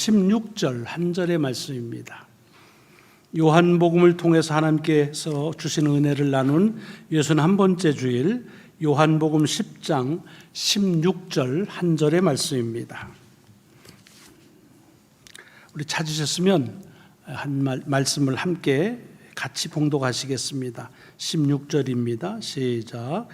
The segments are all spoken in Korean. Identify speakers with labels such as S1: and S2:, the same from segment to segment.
S1: 16절 한 절의 말씀입니다. 요한복음을 통해서 하나님께서 주신 은혜를 나눈 61번째 주일 요한복음 10장 16절 한 절의 말씀입니다. 우리 찾으셨으면 한 말씀을 함께 같이 봉독하시겠습니다. 16절입니다. 시작.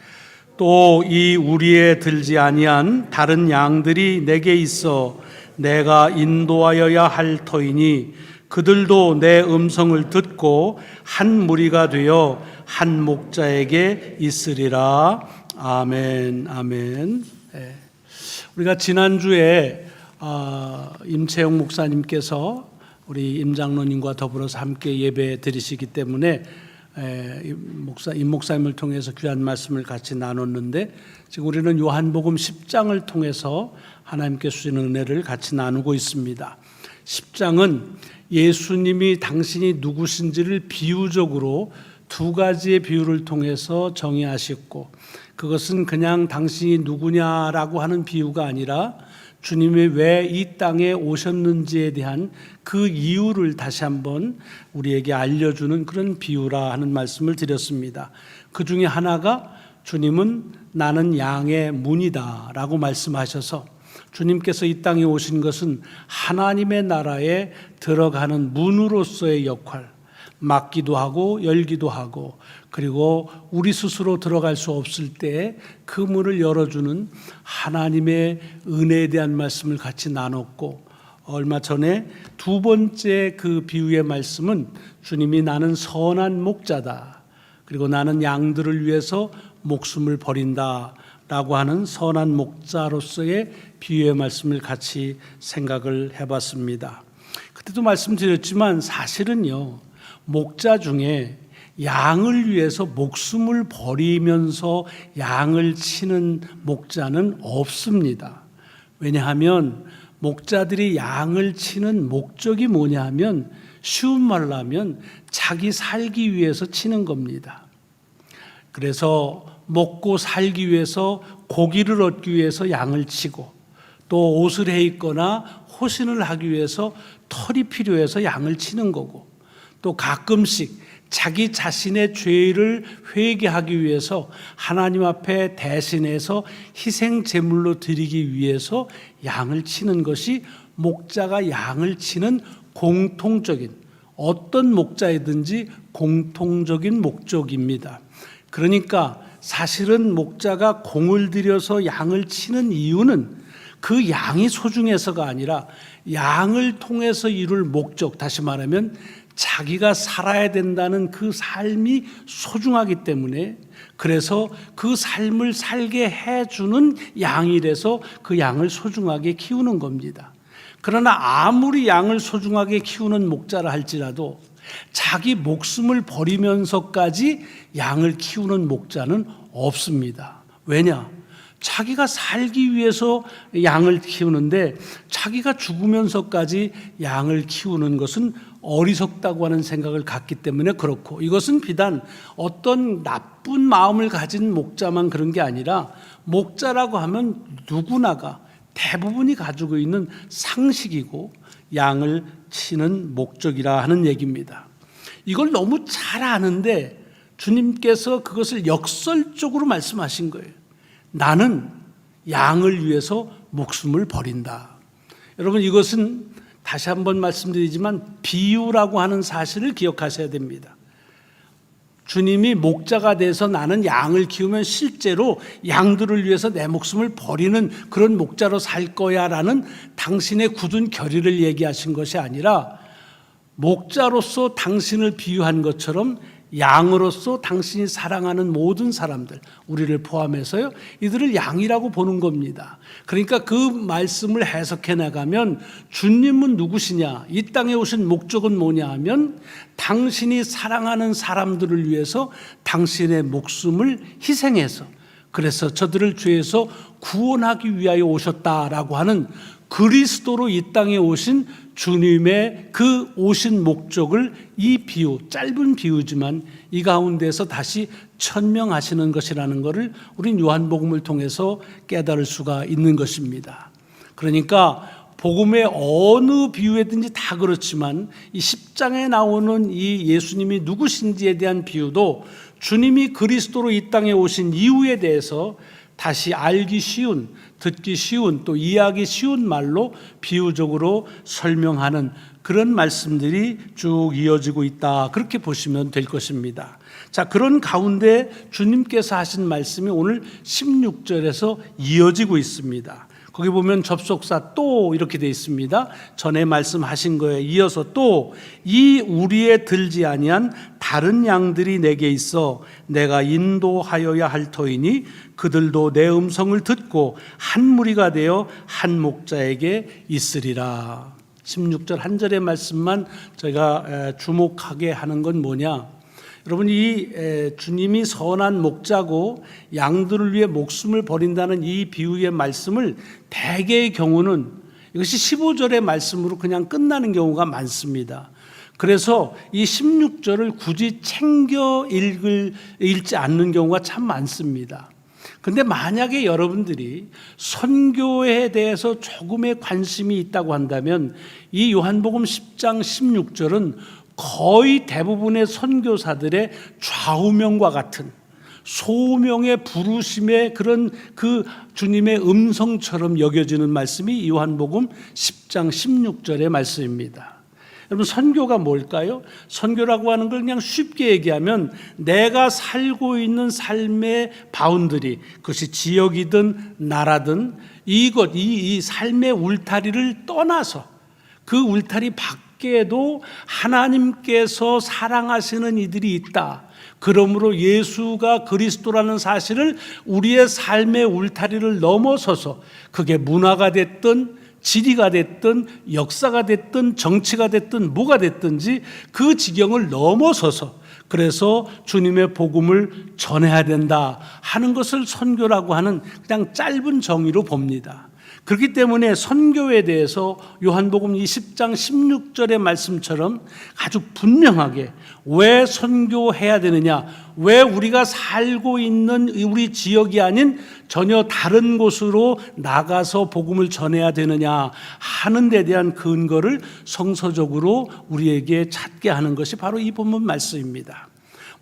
S1: 또 이 우리에 들지 아니한 다른 양들이 내게 있어 내가 인도하여야 할 터이니 그들도 내 음성을 듣고 한 무리가 되어 한 목자에게 있으리라. 아멘. 아멘. 네. 우리가 지난주에 임채용 목사님께서 우리 임장로님과 더불어서 함께 예배 드리시기 때문에 임 목사님을 통해서 귀한 말씀을 같이 나눴는데, 지금 우리는 요한복음 10장을 통해서 하나님께 주신 은혜를 같이 나누고 있습니다. 10장은 예수님이 당신이 누구신지를 비유적으로 두 가지의 비유를 통해서 정의하셨고, 그것은 그냥 당신이 누구냐라고 하는 비유가 아니라 주님이 왜 이 땅에 오셨는지에 대한 그 이유를 다시 한번 우리에게 알려주는 그런 비유라 하는 말씀을 드렸습니다. 그 중에 하나가 주님은 나는 양의 문이다 라고 말씀하셔서, 주님께서 이 땅에 오신 것은 하나님의 나라에 들어가는 문으로서의 역할, 막기도 하고 열기도 하고, 그리고 우리 스스로 들어갈 수 없을 때 그 문을 열어주는 하나님의 은혜에 대한 말씀을 같이 나눴고, 얼마 전에 두 번째 그 비유의 말씀은 주님이 나는 선한 목자다, 그리고 나는 양들을 위해서 목숨을 버린다 라고 하는 선한 목자로서의 비유의 말씀을 같이 생각을 해봤습니다. 그때도 말씀드렸지만 사실은요, 목자 중에 양을 위해서 목숨을 버리면서 양을 치는 목자는 없습니다. 왜냐하면 목자들이 양을 치는 목적이 뭐냐 하면, 쉬운 말로 하면 자기 살기 위해서 치는 겁니다. 그래서 먹고 살기 위해서, 고기를 얻기 위해서 양을 치고, 또 옷을 해 입거나 호신을 하기 위해서 털이 필요해서 양을 치는 거고, 또 가끔씩 자기 자신의 죄를 회개하기 위해서 하나님 앞에 대신해서 희생 제물로 드리기 위해서 양을 치는 것이 목자가 양을 치는 공통적인, 어떤 목자이든지 공통적인 목적입니다. 그러니까 사실은 목자가 공을 들여서 양을 치는 이유는 그 양이 소중해서가 아니라 양을 통해서 이룰 목적, 다시 말하면 자기가 살아야 된다는 그 삶이 소중하기 때문에, 그래서 그 삶을 살게 해주는 양이라서 그 양을 소중하게 키우는 겁니다. 그러나 아무리 양을 소중하게 키우는 목자라 할지라도 자기 목숨을 버리면서까지 양을 키우는 목자는 없습니다. 왜냐? 자기가 살기 위해서 양을 키우는데 자기가 죽으면서까지 양을 키우는 것은 어리석다고 하는 생각을 갖기 때문에 그렇고, 이것은 비단 어떤 나쁜 마음을 가진 목자만 그런 게 아니라 목자라고 하면 누구나가 대부분이 가지고 있는 상식이고 양을 치는 목적이라 하는 얘기입니다. 이걸 너무 잘 아는데 주님께서 그것을 역설적으로 말씀하신 거예요. 나는 양을 위해서 목숨을 버린다. 여러분, 이것은 다시 한번 말씀드리지만 비유라고 하는 사실을 기억하셔야 됩니다. 주님이 목자가 돼서 나는 양을 키우면 실제로 양들을 위해서 내 목숨을 버리는 그런 목자로 살 거야 라는 당신의 굳은 결의를 얘기하신 것이 아니라, 목자로서 당신을 비유한 것처럼 양으로서 당신이 사랑하는 모든 사람들, 우리를 포함해서요, 이들을 양이라고 보는 겁니다. 그러니까 그 말씀을 해석해 나가면 주님은 누구시냐, 이 땅에 오신 목적은 뭐냐 하면 당신이 사랑하는 사람들을 위해서 당신의 목숨을 희생해서, 그래서 저들을 죄에서 구원하기 위하여 오셨다라고 하는 그리스도로 이 땅에 오신 주님의 그 오신 목적을 이 비유, 짧은 비유지만 이 가운데서 다시 천명하시는 것이라는 것을 우린 요한복음을 통해서 깨달을 수가 있는 것입니다. 그러니까 복음의 어느 비유에든지 다 그렇지만 이 10장에 나오는 이 예수님이 누구신지에 대한 비유도 주님이 그리스도로 이 땅에 오신 이유에 대해서 다시 알기 쉬운, 듣기 쉬운, 또 이해하기 쉬운 말로 비유적으로 설명하는 그런 말씀들이 쭉 이어지고 있다, 그렇게 보시면 될 것입니다. 자, 그런 가운데 주님께서 하신 말씀이 오늘 16절에서 이어지고 있습니다. 거기 보면 접속사 또 이렇게 되어 있습니다. 전에 말씀하신 거에 이어서 또 이 우리에 들지 아니한 다른 양들이 내게 있어 내가 인도하여야 할 터이니 그들도 내 음성을 듣고 한 무리가 되어 한 목자에게 있으리라. 16절 한 절의 말씀만 저희가 주목하게 하는 건 뭐냐? 여러분, 이 주님이 선한 목자고 양들을 위해 목숨을 버린다는 이 비유의 말씀을 대개의 경우는 이것이 15절의 말씀으로 그냥 끝나는 경우가 많습니다. 그래서 이 16절을 굳이 챙겨 읽지 않는 경우가 참 많습니다. 근데 만약에 여러분들이 선교에 대해서 조금의 관심이 있다고 한다면 이 요한복음 10장 16절은 거의 대부분의 선교사들의 좌우명과 같은 소명의 부르심의 그런 그 주님의 음성처럼 여겨지는 말씀이 요한복음 10장 16절의 말씀입니다. 여러분, 선교가 뭘까요? 선교라고 하는 걸 그냥 쉽게 얘기하면 내가 살고 있는 삶의 바운더리, 그것이 지역이든 나라든 이 삶의 울타리를 떠나서 그 울타리 밖에도 하나님께서 사랑하시는 이들이 있다. 그러므로 예수가 그리스도라는 사실을 우리의 삶의 울타리를 넘어서서 그게 문화가 됐든 지리가 됐든 역사가 됐든 정치가 됐든 뭐가 됐든지 그 지경을 넘어서서 그래서 주님의 복음을 전해야 된다 하는 것을 선교라고 하는 그냥 짧은 정의로 봅니다. 그렇기 때문에 선교에 대해서 요한복음 20장 16절의 말씀처럼 아주 분명하게 왜 선교해야 되느냐, 왜 우리가 살고 있는 우리 지역이 아닌 전혀 다른 곳으로 나가서 복음을 전해야 되느냐 하는 데 대한 근거를 성서적으로 우리에게 찾게 하는 것이 바로 이 본문 말씀입니다.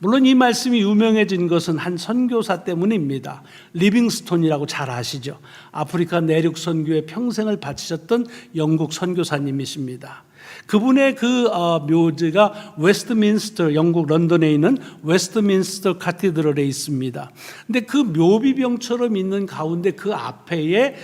S1: 물론 이 말씀이 유명해진 것은 한 선교사 때문입니다. 리빙스톤이라고 잘 아시죠? 아프리카 내륙 선교에 평생을 바치셨던 영국 선교사님이십니다. 그분의 그 묘지가 웨스트민스터, 영국 런던에 있는 웨스트민스터 카테드럴에 있습니다. 근데 그 묘비병처럼 있는 가운데 그 앞에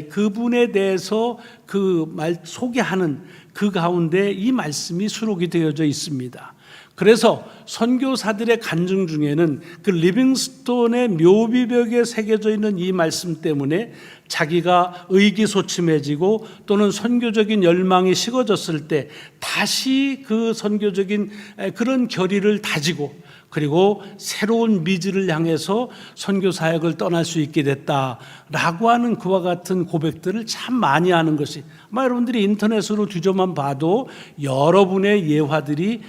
S1: 그분에 대해서 그 말 소개하는 그 가운데 이 말씀이 수록이 되어져 있습니다. 그래서 선교사들의 간증 중에는 그 리빙스톤의 묘비벽에 새겨져 있는 이 말씀 때문에 자기가 의기소침해지고 또는 선교적인 열망이 식어졌을 때 다시 그 선교적인 그런 결의를 다지고 그리고 새로운 미지를 향해서 선교 사역을 떠날 수 있게 됐다라고 하는 그와 같은 고백들을 참 많이 하는 것이 아마 여러분들이 인터넷으로 뒤져만 봐도 여러분의 예화들이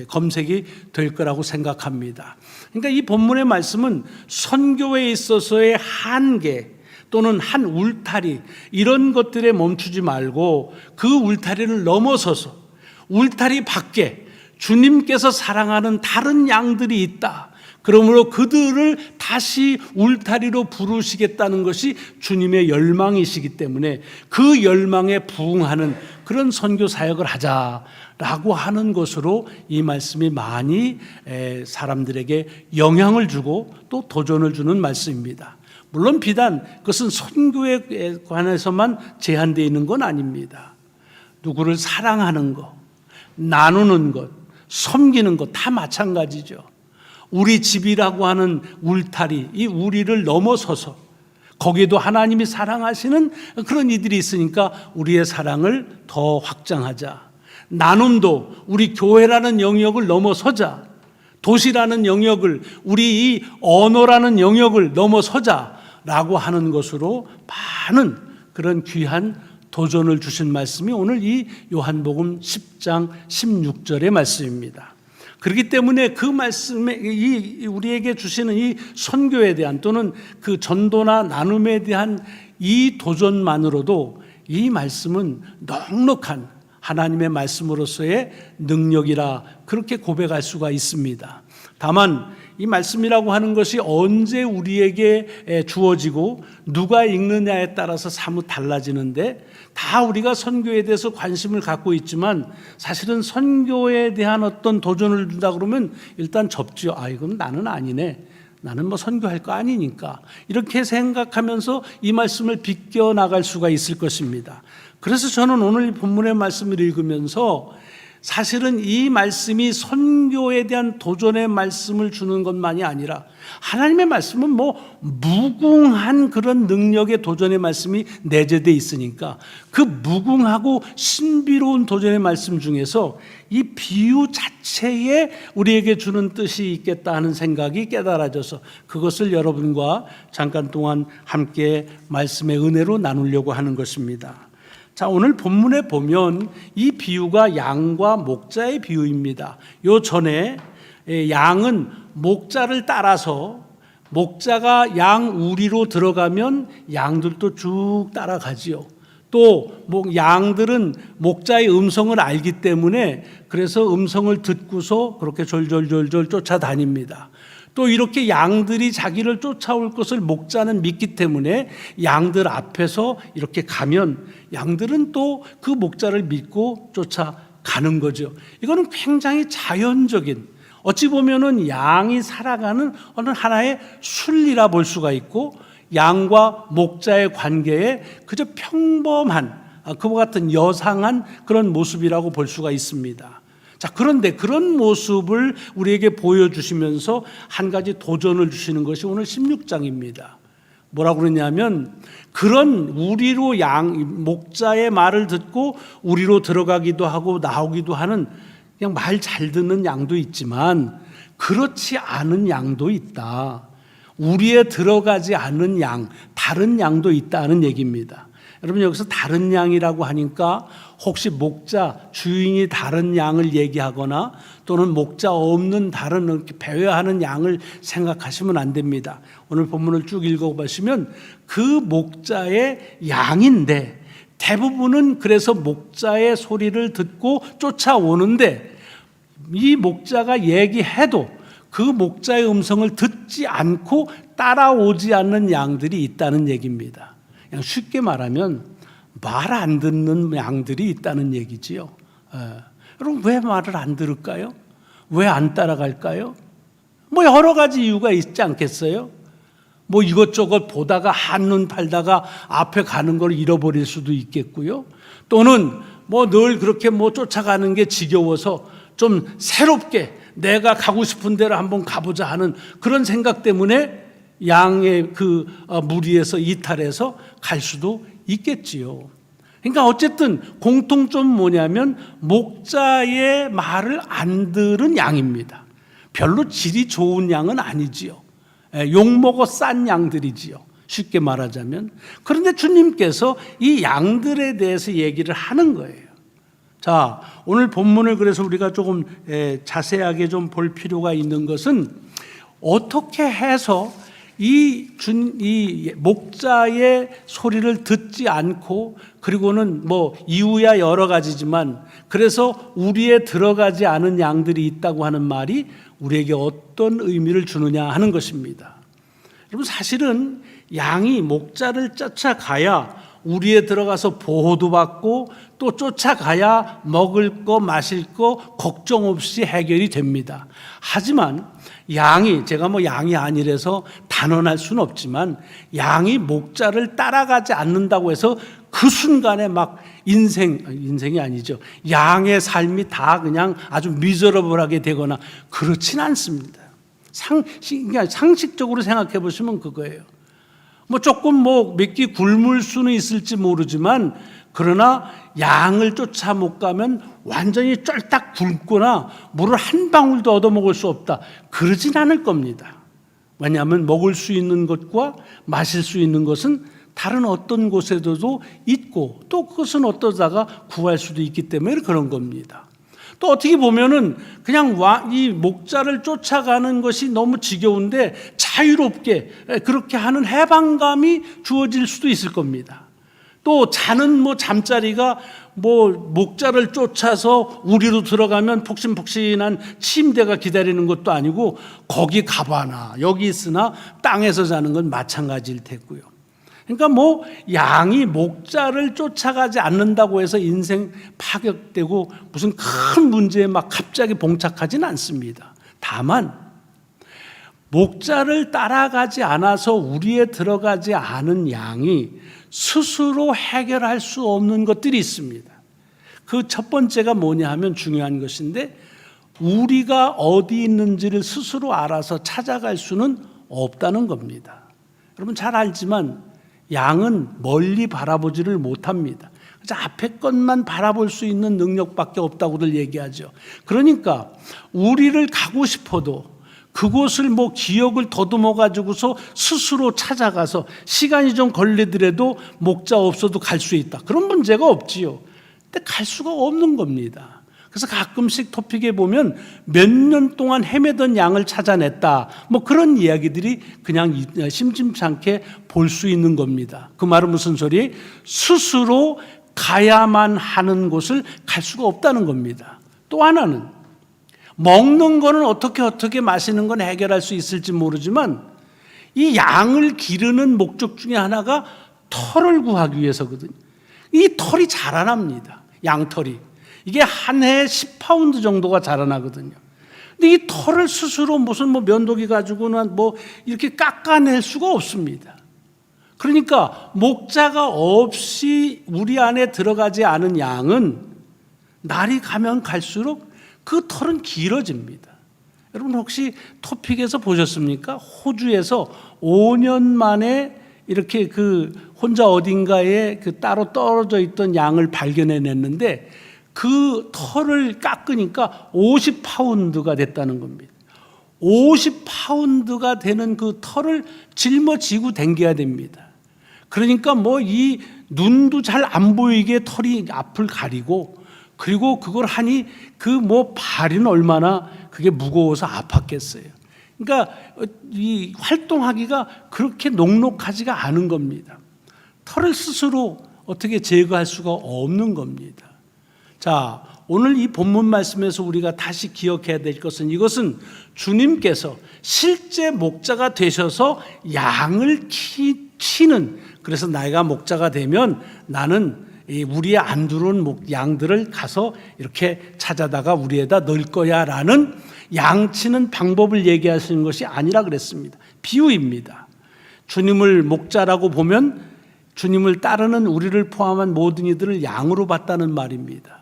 S1: 검색이 될 거라고 생각합니다. 그러니까 이 본문의 말씀은 선교에 있어서의 한계 또는 한 울타리 이런 것들에 멈추지 말고 그 울타리를 넘어서서 울타리 밖에 주님께서 사랑하는 다른 양들이 있다. 그러므로 그들을 다시 울타리로 부르시겠다는 것이 주님의 열망이시기 때문에 그 열망에 부응하는 그런 선교 사역을 하자라고 하는 것으로 이 말씀이 많이 사람들에게 영향을 주고 또 도전을 주는 말씀입니다. 물론 비단 그것은 선교에 관해서만 제한되어 있는 건 아닙니다. 누구를 사랑하는 것, 나누는 것, 섬기는 것 다 마찬가지죠. 우리 집이라고 하는 울타리, 이 우리를 넘어서서 거기에도 하나님이 사랑하시는 그런 이들이 있으니까 우리의 사랑을 더 확장하자. 나눔도 우리 교회라는 영역을 넘어서자. 도시라는 영역을, 우리 이 언어라는 영역을 넘어서자라고 하는 것으로 많은 그런 귀한 도전을 주신 말씀이 오늘 이 요한복음 10장 16절의 말씀입니다. 그렇기 때문에 그 말씀에 우리에게 주시는 이 선교에 대한 또는 그 전도나 나눔에 대한 이 도전만으로도 이 말씀은 넉넉한 하나님의 말씀으로서의 능력이라 그렇게 고백할 수가 있습니다. 다만 이 말씀이라고 하는 것이 언제 우리에게 주어지고 누가 읽느냐에 따라서 사뭇 달라지는데, 다 우리가 선교에 대해서 관심을 갖고 있지만 사실은 선교에 대한 어떤 도전을 준다 그러면 일단 접지요. 이건 나는 아니네, 나는 뭐 선교할 거 아니니까, 이렇게 생각하면서 이 말씀을 비껴 나갈 수가 있을 것입니다. 그래서 저는 오늘 본문의 말씀을 읽으면서 사실은 이 말씀이 선교에 대한 도전의 말씀을 주는 것만이 아니라 하나님의 말씀은 무궁한 그런 능력의 도전의 말씀이 내재되어 있으니까 그 무궁하고 신비로운 도전의 말씀 중에서 이 비유 자체에 우리에게 주는 뜻이 있겠다 하는 생각이 깨달아져서 그것을 여러분과 잠깐 동안 함께 말씀의 은혜로 나누려고 하는 것입니다. 자, 오늘 본문에 보면 이 비유가 양과 목자의 비유입니다. 요 전에 양은 목자를 따라서 목자가 양 우리로 들어가면 양들도 쭉 따라가지요. 또 양들은 목자의 음성을 알기 때문에 그래서 음성을 듣고서 그렇게 졸졸졸졸 쫓아다닙니다. 또 이렇게 양들이 자기를 쫓아올 것을 목자는 믿기 때문에 양들 앞에서 이렇게 가면 양들은 또 그 목자를 믿고 쫓아가는 거죠. 이거는 굉장히 자연적인, 어찌 보면은 양이 살아가는 어느 하나의 순리라 볼 수가 있고, 양과 목자의 관계에 그저 평범한 그와 같은 여상한 그런 모습이라고 볼 수가 있습니다. 자, 그런데 그런 모습을 우리에게 보여주시면서 한 가지 도전을 주시는 것이 오늘 16장입니다. 뭐라고 그러냐면, 그런 우리로 목자의 말을 듣고 우리로 들어가기도 하고 나오기도 하는 그냥 말 잘 듣는 양도 있지만 그렇지 않은 양도 있다. 우리에 들어가지 않은 양, 다른 양도 있다는 얘기입니다. 여러분, 여기서 다른 양이라고 하니까 혹시 목자, 주인이 다른 양을 얘기하거나 또는 목자 없는 다른 배회하는 양을 생각하시면 안 됩니다. 오늘 본문을 쭉 읽어보시면 그 목자의 양인데 대부분은 그래서 목자의 소리를 듣고 쫓아오는데, 이 목자가 얘기해도 그 목자의 음성을 듣지 않고 따라오지 않는 양들이 있다는 얘기입니다. 그냥 쉽게 말하면 말 안 듣는 양들이 있다는 얘기지요. 여러분, 왜 말을 안 들을까요? 왜 안 따라갈까요? 여러 가지 이유가 있지 않겠어요? 이것저것 보다가 한눈 팔다가 앞에 가는 걸 잃어버릴 수도 있겠고요. 또는 늘 그렇게 쫓아가는 게 지겨워서 좀 새롭게 내가 가고 싶은 데로 한번 가보자 하는 그런 생각 때문에 양의 그 무리에서 이탈해서 갈 수도 있겠지요. 그러니까 어쨌든 공통점은 뭐냐면 목자의 말을 안 들은 양입니다. 별로 질이 좋은 양은 아니지요. 욕먹어 싼 양들이지요, 쉽게 말하자면. 그런데 주님께서 이 양들에 대해서 얘기를 하는 거예요. 자, 오늘 본문을 그래서 우리가 조금 자세하게 좀 볼 필요가 있는 것은, 어떻게 해서 이 목자의 소리를 듣지 않고, 그리고는 이유야 여러 가지지만 그래서 우리에 들어가지 않은 양들이 있다고 하는 말이 우리에게 어떤 의미를 주느냐 하는 것입니다. 여러분, 사실은 양이 목자를 쫓아가야 우리에 들어가서 보호도 받고 또 쫓아가야 먹을 거 마실 거 걱정 없이 해결이 됩니다. 하지만 양이, 제가 양이 아니라서 단언할 수는 없지만, 양이 목자를 따라가지 않는다고 해서 그 순간에 인생이 아니죠, 양의 삶이 다 그냥 아주 미저러블하게 되거나 그렇진 않습니다. 상식적으로 생각해 보시면 그거예요. 조금 몇 끼 굶을 수는 있을지 모르지만, 그러나 양을 쫓아 못 가면 완전히 쫄딱 굶거나 물을 한 방울도 얻어먹을 수 없다, 그러진 않을 겁니다. 왜냐하면 먹을 수 있는 것과 마실 수 있는 것은 다른 어떤 곳에도 있고, 또 그것은 어떠다가 구할 수도 있기 때문에 그런 겁니다. 또 어떻게 보면은 그냥 이 목자를 쫓아가는 것이 너무 지겨운데 자유롭게 그렇게 하는 해방감이 주어질 수도 있을 겁니다. 또 자는 뭐 잠자리가 뭐 목자를 쫓아서 우리로 들어가면 폭신폭신한 침대가 기다리는 것도 아니고 거기 가봐나 여기 있으나 땅에서 자는 건 마찬가지일 테고요. 그러니까 뭐 양이 목자를 쫓아가지 않는다고 해서 인생 파격되고 무슨 큰 문제에 막 갑자기 봉착하진 않습니다. 다만 목자를 따라가지 않아서 우리에 들어가지 않은 양이 스스로 해결할 수 없는 것들이 있습니다. 그 첫 번째가 뭐냐 하면 중요한 것인데, 우리가 어디 있는지를 스스로 알아서 찾아갈 수는 없다는 겁니다. 여러분 잘 알지만 양은 멀리 바라보지를 못합니다. 그래서 앞에 것만 바라볼 수 있는 능력밖에 없다고들 얘기하죠. 그러니까 우리를 가고 싶어도 그곳을 뭐 기억을 더듬어 가지고서 스스로 찾아가서 시간이 좀 걸리더라도 목자 없어도 갈 수 있다, 그런 문제가 없지요. 근데 갈 수가 없는 겁니다. 그래서 가끔씩 토픽에 보면 몇 년 동안 헤매던 양을 찾아냈다, 뭐 그런 이야기들이 그냥 심심찮게 볼 수 있는 겁니다. 그 말은 무슨 소리? 스스로 가야만 하는 곳을 갈 수가 없다는 겁니다. 또 하나는 먹는 거는 어떻게 마시는 건 해결할 수 있을지 모르지만 이 양을 기르는 목적 중에 하나가 털을 구하기 위해서거든요. 이 털이 자라납니다. 양털이. 이게 한 해에 10파운드 정도가 자라나거든요. 근데 이 털을 스스로 무슨 뭐 면도기 가지고는 뭐 이렇게 깎아낼 수가 없습니다. 그러니까 목자가 없이 우리 안에 들어가지 않은 양은 날이 가면 갈수록 그 털은 길어집니다. 여러분 혹시 토픽에서 보셨습니까? 호주에서 5년 만에 이렇게 그 혼자 어딘가에 그 따로 떨어져 있던 양을 발견해냈는데 그 털을 깎으니까 50파운드가 됐다는 겁니다. 50파운드가 되는 그 털을 짊어지고 댕겨야 됩니다. 그러니까 뭐 이 눈도 잘 안 보이게 털이 앞을 가리고, 그리고 그걸 하니 그 뭐 발은 얼마나 그게 무거워서 아팠겠어요. 그러니까 이 활동하기가 그렇게 녹록하지가 않은 겁니다. 털을 스스로 어떻게 제거할 수가 없는 겁니다. 자, 오늘 이 본문 말씀에서 우리가 다시 기억해야 될 것은, 이것은 주님께서 실제 목자가 되셔서 양을 치는, 그래서 내가 목자가 되면 나는 우리에 안 들어온 양들을 가서 이렇게 찾아다가 우리에다 넣을 거야 라는 양치는 방법을 얘기하시는 것이 아니라 그랬습니다. 비유입니다. 주님을 목자라고 보면 주님을 따르는 우리를 포함한 모든 이들을 양으로 봤다는 말입니다.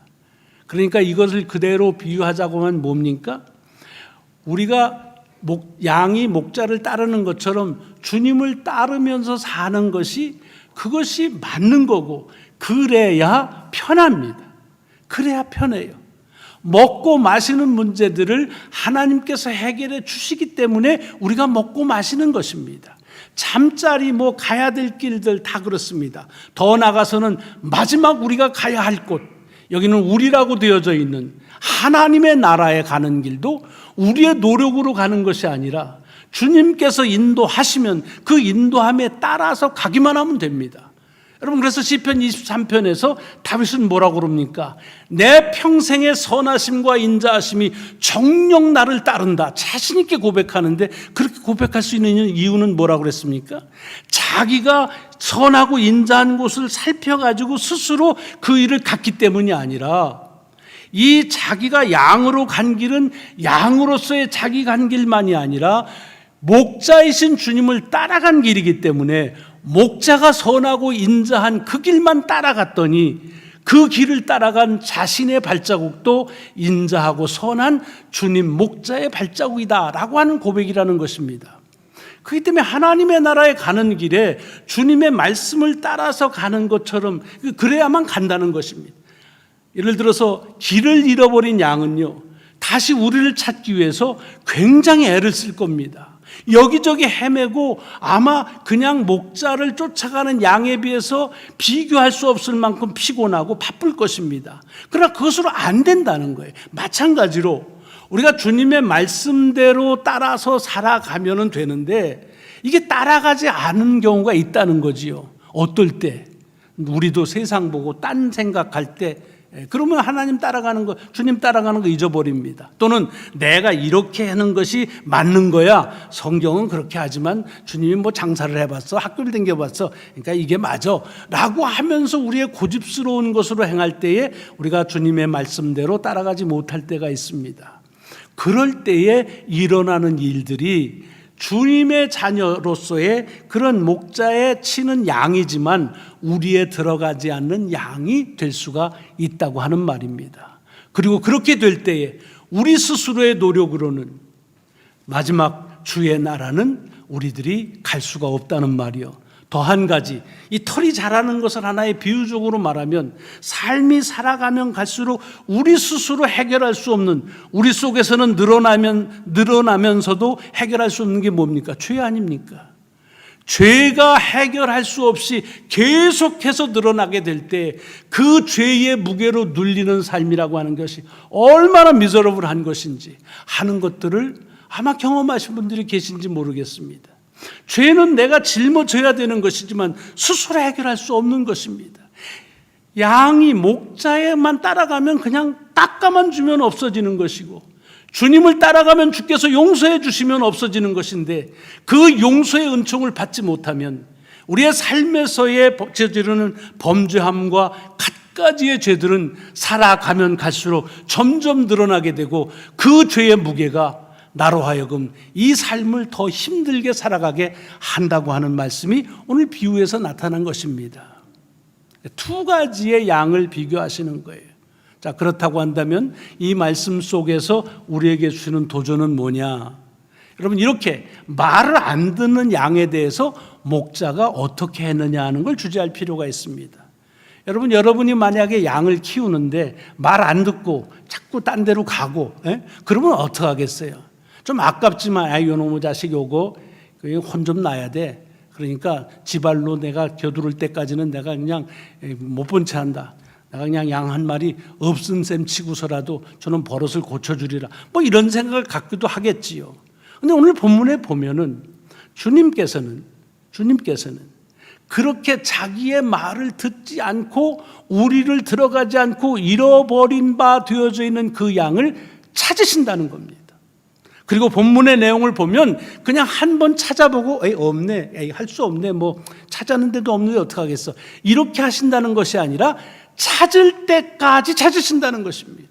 S1: 그러니까 이것을 그대로 비유하자고 하면 뭡니까? 우리가 양이 목자를 따르는 것처럼 주님을 따르면서 사는 것이, 그것이 맞는 거고, 그래야 편합니다. 그래야 편해요. 먹고 마시는 문제들을 하나님께서 해결해 주시기 때문에 우리가 먹고 마시는 것입니다. 잠자리 뭐 가야 될 길들 다 그렇습니다. 더 나가서는 마지막 우리가 가야 할 곳, 여기는 우리라고 되어져 있는 하나님의 나라에 가는 길도 우리의 노력으로 가는 것이 아니라 주님께서 인도하시면 그 인도함에 따라서 가기만 하면 됩니다. 여러분 그래서 시편 23편에서 다윗은 뭐라고 그럽니까? 내 평생의 선하심과 인자하심이 정녕 나를 따른다, 자신 있게 고백하는데, 그렇게 고백할 수 있는 이유는 뭐라고 그랬습니까? 자기가 선하고 인자한 곳을 살펴가지고 스스로 그 일을 갔기 때문이 아니라, 이 자기가 양으로 간 길은 양으로서의 자기 간 길만이 아니라 목자이신 주님을 따라간 길이기 때문에 목자가 선하고 인자한 그 길만 따라갔더니 그 길을 따라간 자신의 발자국도 인자하고 선한 주님 목자의 발자국이다라고 하는 고백이라는 것입니다. 그렇기 때문에 하나님의 나라에 가는 길에 주님의 말씀을 따라서 가는 것처럼 그래야만 간다는 것입니다. 예를 들어서 길을 잃어버린 양은요, 다시 우리를 찾기 위해서 굉장히 애를 쓸 겁니다. 여기저기 헤매고 아마 그냥 목자를 쫓아가는 양에 비해서 비교할 수 없을 만큼 피곤하고 바쁠 것입니다. 그러나 그것으로 안 된다는 거예요. 마찬가지로 우리가 주님의 말씀대로 따라서 살아가면 되는데 이게 따라가지 않은 경우가 있다는 거지요. 어떨 때? 우리도 세상 보고 딴 생각할 때 그러면 하나님 따라가는 거, 주님 따라가는 거 잊어버립니다. 또는 내가 이렇게 하는 것이 맞는 거야. 성경은 그렇게 하지만 주님이 뭐 장사를 해봤어, 학교를 다녀봤어, 그러니까 이게 맞아 라고 하면서 우리의 고집스러운 것으로 행할 때에 우리가 주님의 말씀대로 따라가지 못할 때가 있습니다. 그럴 때에 일어나는 일들이 주님의 자녀로서의 그런 목자에 치는 양이지만 우리에 들어가지 않는 양이 될 수가 있다고 하는 말입니다. 그리고 그렇게 될 때에 우리 스스로의 노력으로는 마지막 주의 나라는 우리들이 갈 수가 없다는 말이요. 더 한 가지, 이 털이 자라는 것을 하나의 비유적으로 말하면 삶이 살아가면 갈수록 우리 스스로 해결할 수 없는, 우리 속에서는 늘어나면서도 해결할 수 없는 게 뭡니까? 죄 아닙니까? 죄가 해결할 수 없이 계속해서 늘어나게 될 때 그 죄의 무게로 눌리는 삶이라고 하는 것이 얼마나 미저러블한 것인지 하는 것들을 아마 경험하신 분들이 계신지 모르겠습니다. 죄는 내가 짊어져야 되는 것이지만 스스로 해결할 수 없는 것입니다. 양이 목자에만 따라가면 그냥 닦아만 주면 없어지는 것이고, 주님을 따라가면 주께서 용서해 주시면 없어지는 것인데, 그 용서의 은총을 받지 못하면 우리의 삶에서의 저지르는 범죄함과 갖가지의 죄들은 살아가면 갈수록 점점 늘어나게 되고, 그 죄의 무게가 나로 하여금 이 삶을 더 힘들게 살아가게 한다고 하는 말씀이 오늘 비유에서 나타난 것입니다. 두 가지의 양을 비교하시는 거예요. 자, 그렇다고 한다면 이 말씀 속에서 우리에게 주시는 도전은 뭐냐? 여러분, 이렇게 말을 안 듣는 양에 대해서 목자가 어떻게 했느냐 하는 걸 주제할 필요가 있습니다. 여러분이 만약에 양을 키우는데 말 안 듣고 자꾸 딴 데로 가고, 그러면 어떻게 하겠어요? 좀 아깝지만, 요놈의 자식 요거 혼 좀 나야 돼. 그러니까 지발로 내가 겨두를 때까지는 내가 그냥 못 본 채 한다. 내가 그냥 양 한 마리 없은 셈 치고서라도 저는 버릇을 고쳐주리라. 뭐 이런 생각을 갖기도 하겠지요. 근데 오늘 본문에 보면은 주님께서는 그렇게 자기의 말을 듣지 않고 우리를 들어가지 않고 잃어버린 바 되어져 있는 그 양을 찾으신다는 겁니다. 그리고 본문의 내용을 보면 그냥 한 번 찾아보고 없네, 할 수 없네, 뭐 찾았는데도 없는데 어떡하겠어, 이렇게 하신다는 것이 아니라 찾을 때까지 찾으신다는 것입니다.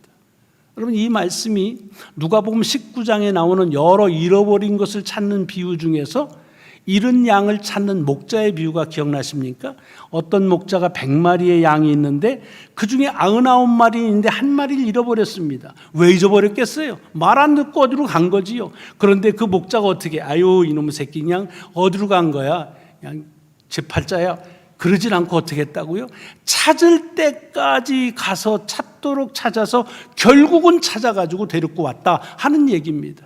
S1: 여러분, 이 말씀이 누가복음 19장에 나오는 여러 잃어버린 것을 찾는 비유 중에서 잃은 양을 찾는 목자의 비유가 기억나십니까? 어떤 목자가 100마리의 양이 있는데 그 중에 99마리 있는데 한 마리를 잃어버렸습니다. 왜 잊어버렸겠어요? 말 안 듣고 어디로 간 거지요. 그런데 그 목자가 어떻게, 이놈의 새끼 그냥 어디로 간 거야, 그냥 제 팔자야, 그러질 않고 어떻게 했다고요? 찾을 때까지 가서 찾도록 찾아서 결국은 찾아가지고 데리고 왔다 하는 얘기입니다.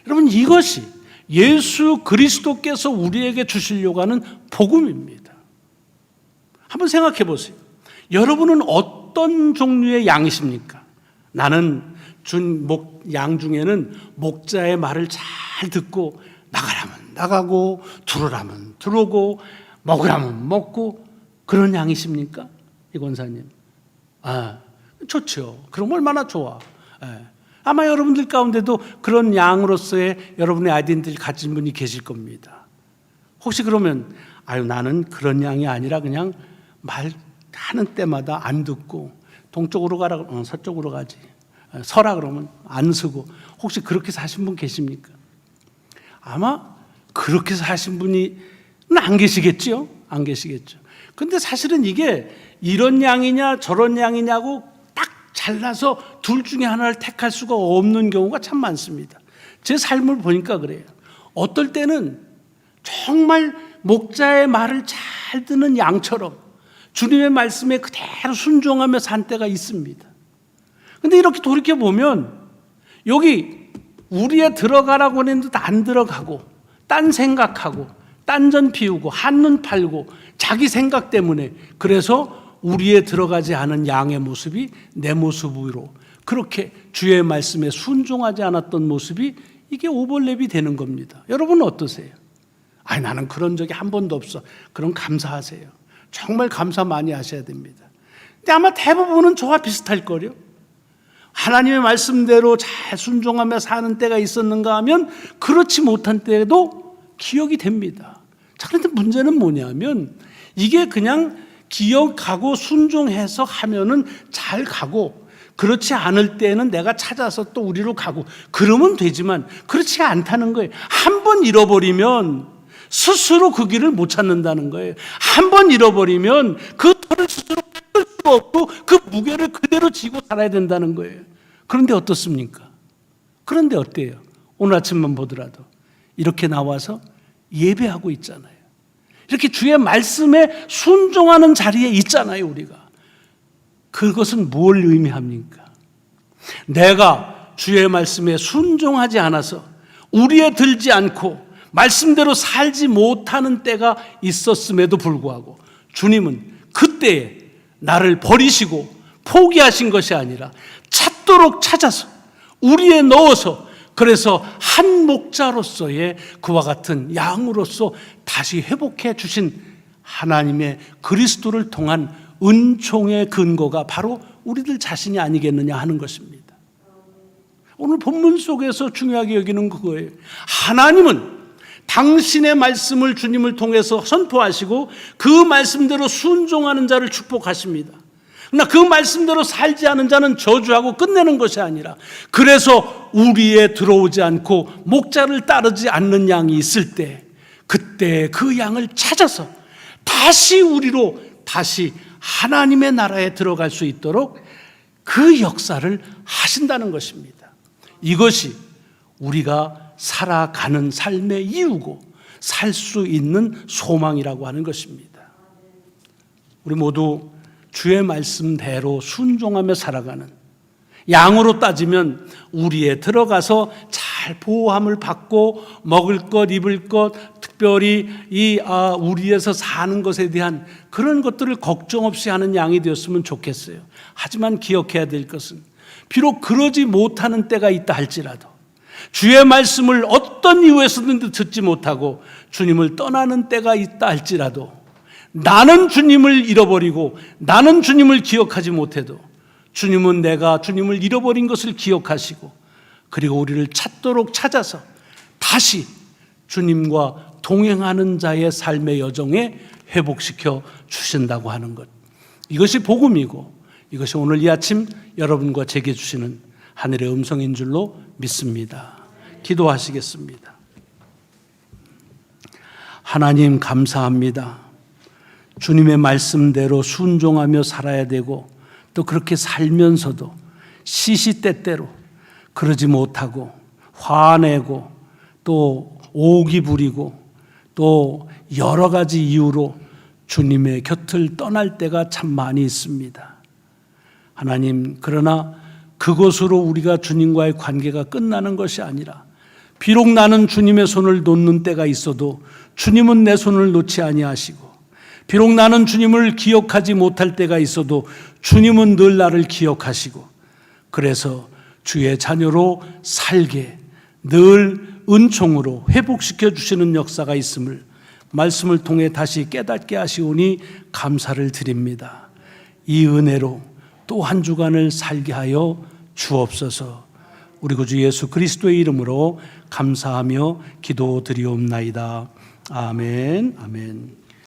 S1: 여러분, 이것이 예수 그리스도께서 우리에게 주시려고 하는 복음입니다. 한번 생각해 보세요. 여러분은 어떤 종류의 양이십니까? 나는 양 중에는 목자의 말을 잘 듣고 나가라면 나가고 들어라면 들어오고 먹으라면 먹고 그런 양이십니까? 이 권사님. 좋죠. 그럼 얼마나 좋아. 아마 여러분들 가운데도 그런 양으로서의 여러분의 아이덴티티를 가진 분이 계실 겁니다. 혹시 그러면 나는 그런 양이 아니라 그냥 말하는 때마다 안 듣고 동쪽으로 가라 그러면 서쪽으로 가지, 서라 그러면 안 서고, 혹시 그렇게 사신 분 계십니까? 아마 그렇게 사신 분이 안 계시겠죠? 안 계시겠죠. 근데 사실은 이게 이런 양이냐 저런 양이냐고 잘라서 둘 중에 하나를 택할 수가 없는 경우가 참 많습니다. 제 삶을 보니까 그래요. 어떨 때는 정말 목자의 말을 잘 듣는 양처럼 주님의 말씀에 그대로 순종하며 산 때가 있습니다. 그런데 이렇게 돌이켜보면 여기 우리에 들어가라고 했는데 안 들어가고, 딴 생각하고, 딴전 피우고, 한눈 팔고, 자기 생각 때문에, 그래서 우리에 들어가지 않은 양의 모습이 내 모습으로 그렇게 주의 말씀에 순종하지 않았던 모습이 이게 오버랩이 되는 겁니다. 여러분은 어떠세요? 나는 그런 적이 한 번도 없어. 그럼 감사하세요. 정말 감사 많이 하셔야 됩니다. 근데 아마 대부분은 저와 비슷할 거요. 하나님의 말씀대로 잘 순종하며 사는 때가 있었는가 하면 그렇지 못한 때에도 기억이 됩니다. 자, 그런데 문제는 뭐냐면 이게 그냥 기억하고 순종해서 하면은 잘 가고, 그렇지 않을 때는 내가 찾아서 또 우리로 가고 그러면 되지만 그렇지 않다는 거예요. 한 번 잃어버리면 스스로 그 길을 못 찾는다는 거예요. 한 번 잃어버리면 그 터를 스스로 뺄 수가 없고 그 무게를 그대로 지고 살아야 된다는 거예요. 그런데 어떻습니까? 그런데 어때요? 오늘 아침만 보더라도 이렇게 나와서 예배하고 있잖아요. 이렇게 주의 말씀에 순종하는 자리에 있잖아요, 우리가. 그것은 뭘 의미합니까? 내가 주의 말씀에 순종하지 않아서 우리에 들지 않고 말씀대로 살지 못하는 때가 있었음에도 불구하고 주님은 그때에 나를 버리시고 포기하신 것이 아니라 찾도록 찾아서 우리에 넣어서, 그래서 한 목자로서의 그와 같은 양으로서 다시 회복해 주신 하나님의 그리스도를 통한 은총의 근거가 바로 우리들 자신이 아니겠느냐 하는 것입니다. 오늘 본문 속에서 중요하게 여기는 그거예요. 하나님은 당신의 말씀을 주님을 통해서 선포하시고 그 말씀대로 순종하는 자를 축복하십니다. 그러나 그 말씀대로 살지 않은 자는 저주하고 끝내는 것이 아니라, 그래서 우리에 들어오지 않고 목자를 따르지 않는 양이 있을 때 그때 그 양을 찾아서 다시 우리로 다시 하나님의 나라에 들어갈 수 있도록 그 역사를 하신다는 것입니다. 이것이 우리가 살아가는 삶의 이유고 살 수 있는 소망이라고 하는 것입니다. 우리 모두 주의 말씀대로 순종하며 살아가는, 양으로 따지면 우리에 들어가서 잘 보호함을 받고 먹을 것, 입을 것, 특별히 우리에서 사는 것에 대한 그런 것들을 걱정 없이 하는 양이 되었으면 좋겠어요. 하지만 기억해야 될 것은 비록 그러지 못하는 때가 있다 할지라도 주의 말씀을 어떤 이유에서든 듣지 못하고 주님을 떠나는 때가 있다 할지라도, 나는 주님을 잃어버리고 나는 주님을 기억하지 못해도 주님은 내가 주님을 잃어버린 것을 기억하시고 그리고 우리를 찾도록 찾아서 다시 주님과 동행하는 자의 삶의 여정에 회복시켜 주신다고 하는 것, 이것이 복음이고 이것이 오늘 이 아침 여러분과 제게 주시는 하늘의 음성인 줄로 믿습니다. 기도하시겠습니다. 하나님 감사합니다. 주님의 말씀대로 순종하며 살아야 되고 또 그렇게 살면서도 시시때때로 그러지 못하고 화내고 또 오기 부리고 또 여러 가지 이유로 주님의 곁을 떠날 때가 참 많이 있습니다. 하나님, 그러나 그것으로 우리가 주님과의 관계가 끝나는 것이 아니라 비록 나는 주님의 손을 놓는 때가 있어도 주님은 내 손을 놓지 아니하시고, 비록 나는 주님을 기억하지 못할 때가 있어도 주님은 늘 나를 기억하시고, 그래서 주의 자녀로 살게 늘 은총으로 회복시켜 주시는 역사가 있음을 말씀을 통해 다시 깨닫게 하시오니 감사를 드립니다. 이 은혜로 또 한 주간을 살게 하여 주옵소서. 우리 구주 예수 그리스도의 이름으로 감사하며 기도드리옵나이다. 아멘. 아멘.